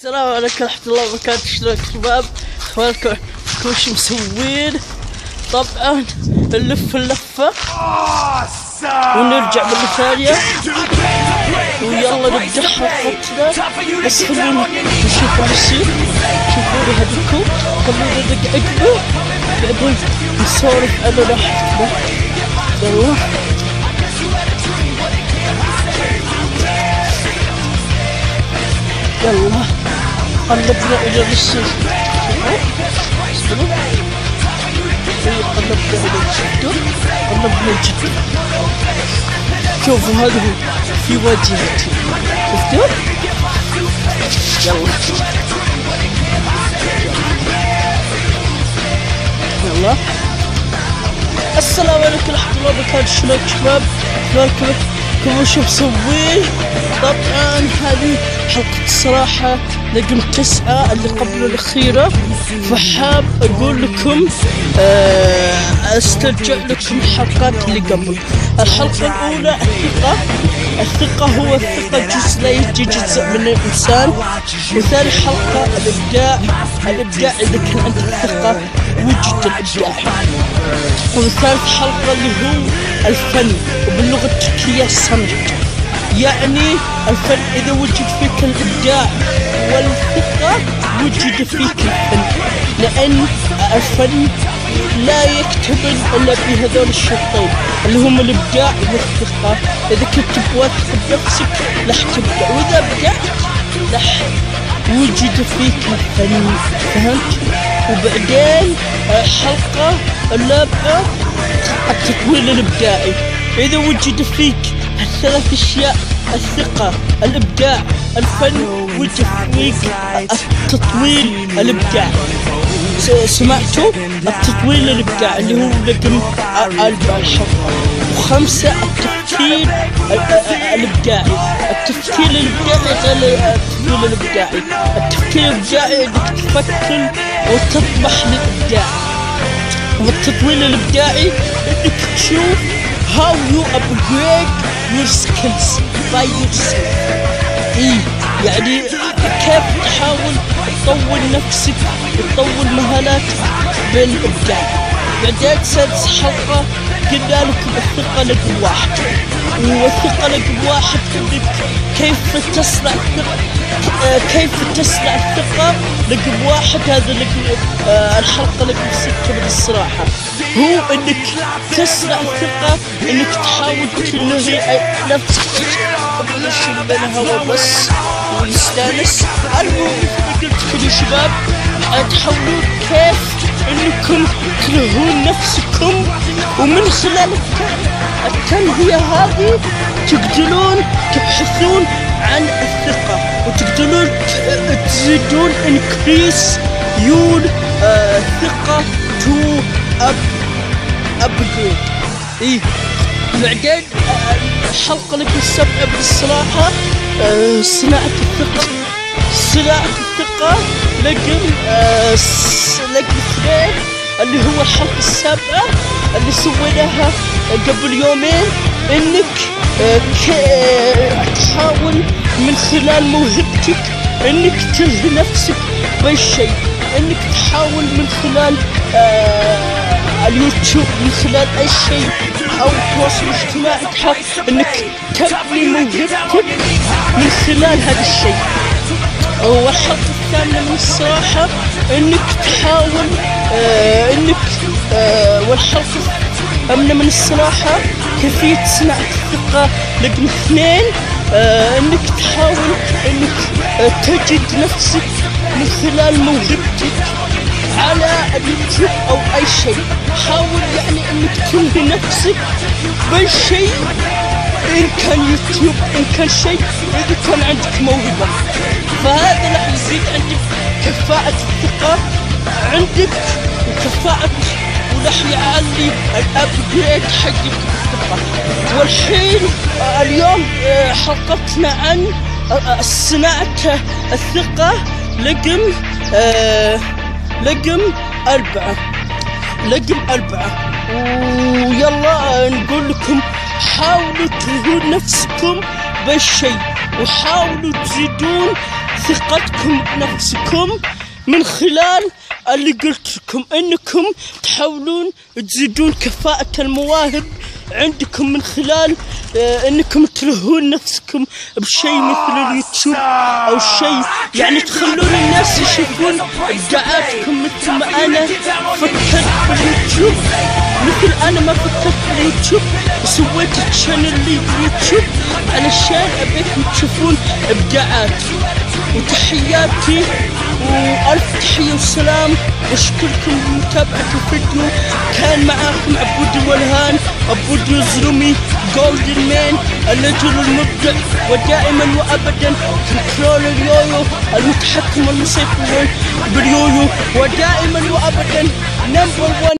السلام عليكم ورحمة الله وبركاته. شلونكم شباب؟ اخباركم وش مسوين؟ طبعا نلف اللفة ونرجع مرة ثانية ويلا نبدأ حلقتنا. بس خلونا نشوف اللي يصير. شوفوني هدوكم خلونا نقعد بعدين نسولف على راحتنا. يلا يلا قلبنا إلى الرسل. قلبنا إلى الجدر، قلبنا الجدر. شوفوا هذا هو في واجهتي، شفتوا؟ يلا السلام عليكم ورحمة الله وبركاته. شلونكم شباب؟ اخباركم وش مسوين؟ طبعا هذه حلقة الصراحة رقم 9 اللي قبل الأخيرة، فحاب أقول لكم أسترجع لكم الحلقات اللي قبل. الحلقة الأولى الثقة هو الثقة جزء لا يجي جزء من الإنسان. وثاني حلقة الإبداع إذا كان عندك ثقة وجد الإبداع. وثالث حلقة اللي هو الفن، وباللغة التركية الصمت، يعني الفن إذا وجد فيك الإبداع والثقة وجد فيك الفن، لأن الفن لا يكتمل إلا بهذول الشرطين اللي هم الإبداع والثقة. إذا كنت واثق بنفسك راح تبدع، وإذا أبدعت راح وجد فيك الفن. فهمت؟ وبعدين الحلقة الرابعة التطوير الإبداعي. إذا وجد فيك الثلاث أشياء الثقة الإبداع الفن وجد فيك التطوير الإبداع. سمعتوا؟ التطوير الإبداع اللي هو رقم 4 الحلقة. وخمسة التفكير الإبداعي. التفكير الإبداعي غير التطوير الإبداعي. التفكير الإبداعي إنك تفكر وتطمح للإبداع، والتطوير الإبداعي إنك تشوف how you upgrade your skills by yourself. يعني كيف تحاول تطور نفسك وتطور مهاراتك بالإبداع. بعدين سادس حلقة قلنا لكم الثقة رقم 1، والثقة رقم 1 انك كيف تصنع الثقة رقم 1. هذا الحلقة رقم 6 من الصراحة، هو انك تصنع الثقة انك تحاول تنهي نفسك قبل الهواء بس ونستانس. المهم مثل ما قلت لكم يا شباب تحاولون كيف انكم تنهون نفسكم، ومن خلال التنهية هذه تقدرون تبحثون عن الثقة وتقدرون تزيدون increase your ثقة to upgrade. بعدين الحلقة رقم 7 بالصراحة صناعة الثقة رقم 2 اللي هو الحلقة 7 اللي سويناها قبل يومين. انك تحاول من خلال موهبتك انك تلهي نفسك بالشيء، انك تحاول من خلال اليوتيوب، من خلال اي شيء او التواصل الاجتماعي تحاول انك تبني موهبتك من خلال هذا الشيء. والحلقة الثامنة من الصراحة انك تحاول والحلقة الثامنة من الصراحة كيفية صناعة الثقة رقم 2، انك تحاول انك تجد نفسك من خلال موهبتك على اليوتيوب او اي شيء. حاول يعني انك تنهي نفسك بالشيء، ان كان يوتيوب ان كان شيء، اذا كان عندك موهبة فهذا راح يزيد عندك كفاءة الثقة عندك وكفاءة، وراح يعلي الابجريد حقك بالثقة. والحين اليوم حلقتنا عن صناعة الثقة رقم 4. ويلا نقول لكم حاولوا تلهون نفسكم بالشيء وحاولوا تزيدون ثقتكم بنفسكم من خلال اللي قلت لكم انكم تحاولون تزيدون كفاءة المواهب عندكم من خلال انكم تلهون نفسكم بشيء مثل اليوتيوب او شيء يعني تخلون الناس يشوفون ابداعاتكم مثل ما انا فكرت في اليوتيوب، مثل انا ما فكرت في اليوتيوب وسويت تشانل لي باليوتيوب علشان ابيكم تشوفون ابداعاتي. وتحياتي والف تحية وسلام واشكركم لمتابعة الفيديو. كان معاكم عبود الولهان، عبود الظلمي، جولدن مان، الرجل المبدع ودائما وابدا كنترول اليويو، المتحكم المسيطر باليويو ودائما وابدا نمبر 1.